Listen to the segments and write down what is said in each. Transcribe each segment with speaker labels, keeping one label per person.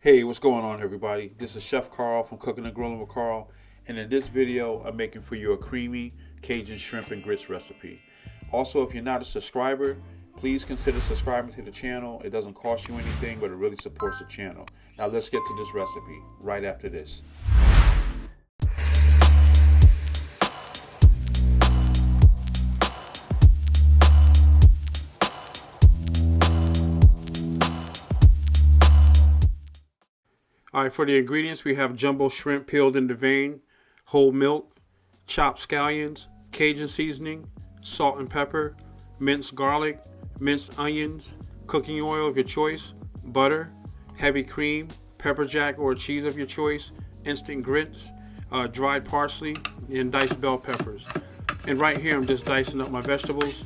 Speaker 1: Hey, what's going on, everybody? This is Chef Karl from Cooking and Grilling with Karl, and in this video, I'm making for you a creamy Cajun shrimp and grits recipe. Also, if you're not a subscriber, please consider subscribing to the channel. It doesn't cost you anything, but it really supports the channel. Now, let's get to this recipe right after this. Alright, for the ingredients, we have jumbo shrimp peeled and deveined, whole milk, chopped scallions, Cajun seasoning, salt and pepper, minced garlic, minced onions, cooking oil of your choice, butter, heavy cream, pepper jack or cheese of your choice, instant grits, dried parsley, and diced bell peppers. And right here, I'm just dicing up my vegetables.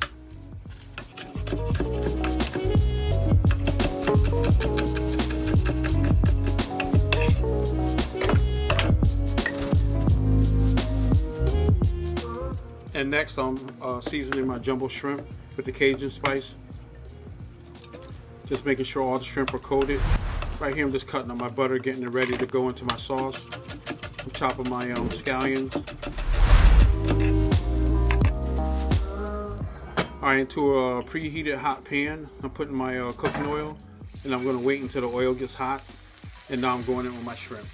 Speaker 1: And next, I'm seasoning my jumbo shrimp with the Cajun spice. Just making sure all the shrimp are coated. Right here, I'm just cutting up my butter, getting it ready to go into my sauce. I'm chopping my scallions. All right, into a preheated hot pan, I'm putting my cooking oil, and I'm going to wait until the oil gets hot. And now I'm going in with my shrimp.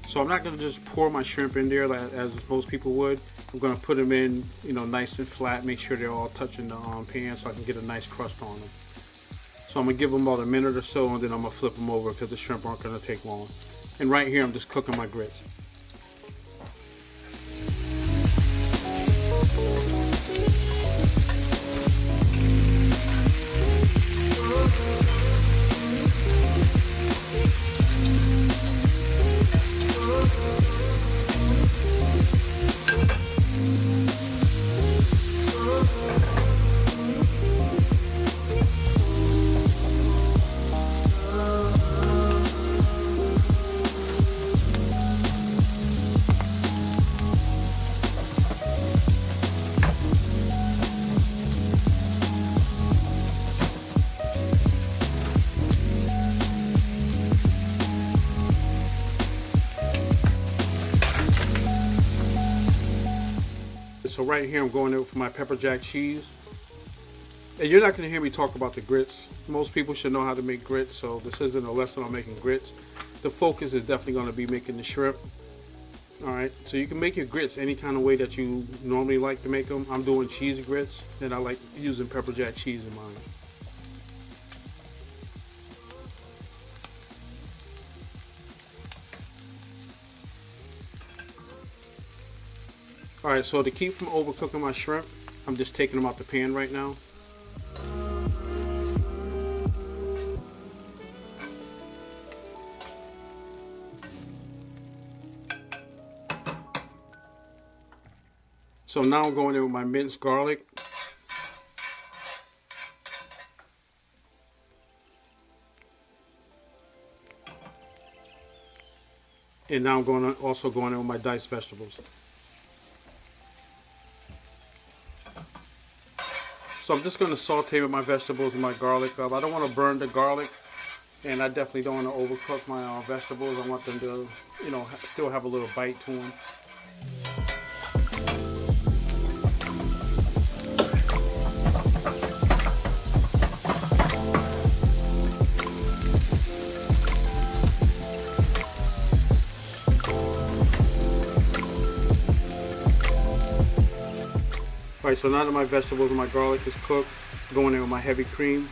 Speaker 1: So I'm not going to just pour my shrimp in there as most people would. I'm going to put them in, nice and flat. Make sure they're all touching the pan so I can get a nice crust on them. So I'm going to give them about a minute or so, and then I'm going to flip them over because the shrimp aren't going to take long. And right here, I'm just cooking my grits. So right here, I'm going in for my pepper jack cheese. And you're not going to hear me talk about the grits. Most people should know how to make grits, so this isn't a lesson on making grits. The focus is definitely going to be making the shrimp. Alright, so you can make your grits any kind of way that you normally like to make them. I'm doing cheese grits, and I like using pepper jack cheese in mine. Alright, so to keep from overcooking my shrimp, I'm just taking them out the pan right now. So now I'm going in with my minced garlic. And now I'm also going in with my diced vegetables. So I'm just going to saute with my vegetables and my garlic up. I don't want to burn the garlic, and I definitely don't want to overcook my vegetables. I want them to, still have a little bite to them. Alright, so now that my vegetables and my garlic is cooked, going in with my heavy cream.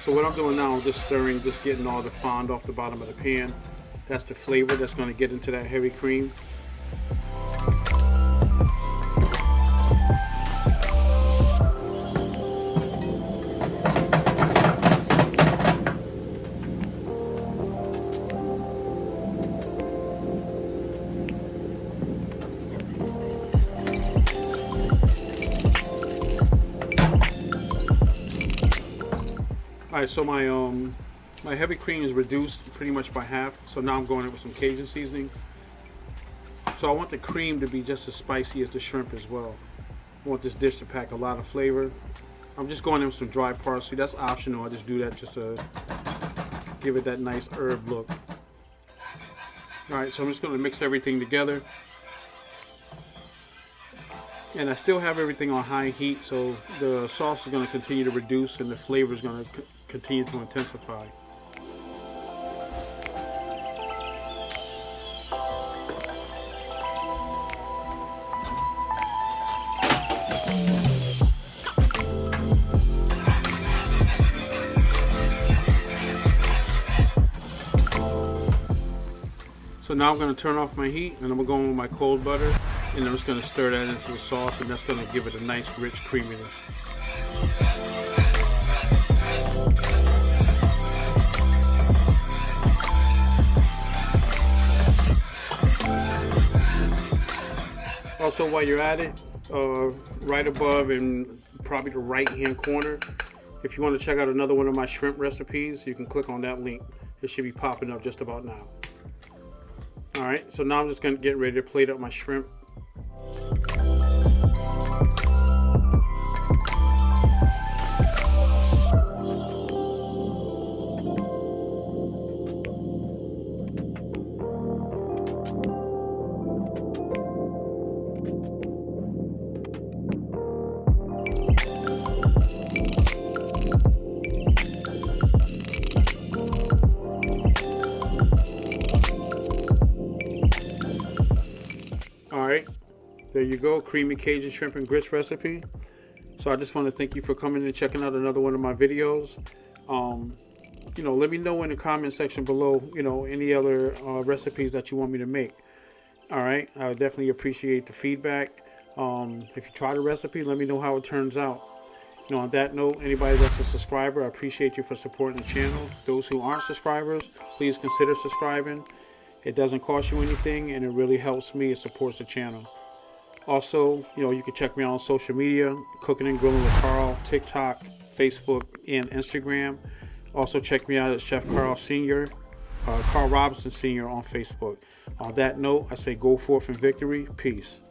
Speaker 1: So what I'm doing now, I'm just stirring, just getting all the fond off the bottom of the pan. That's the flavor that's going to get into that heavy cream. All right, so my heavy cream is reduced pretty much by half. So now I'm going in with some Cajun seasoning. So I want the cream to be just as spicy as the shrimp as well. I want this dish to pack a lot of flavor. I'm just going in with some dry parsley. That's optional. I just do that just to give it that nice herb look. All right, so I'm just going to mix everything together. And I still have everything on high heat, so the sauce is going to continue to reduce and the flavor is going to continue to intensify. So now I'm going to turn off my heat and I'm going to go in with my cold butter, and I'm just going to stir that into the sauce, and that's going to give it a nice rich creaminess. Also, while you're at it, right above in probably the right hand corner, if you want to check out another one of my shrimp recipes, you can click on that link. It should be popping up just about now. Alright, so now I'm just going to get ready to plate up my shrimp. Alright, there you go, creamy Cajun shrimp and grits recipe. So I just want to thank you for coming and checking out another one of my videos. Let me know in the comment section below, any other recipes that you want me to make. Alright, I would definitely appreciate the feedback. If you try the recipe, let me know how it turns out. On that note, anybody that's a subscriber, I appreciate you for supporting the channel. Those who aren't subscribers, please consider subscribing. It doesn't cost you anything, and it really helps me. It supports the channel. Also, you can check me out on social media, Cooking and Grilling with Karl, TikTok, Facebook, and Instagram. Also, check me out at Chef Karl Sr., Karl Robinson Sr. on Facebook. On that note, I say go forth in victory. Peace.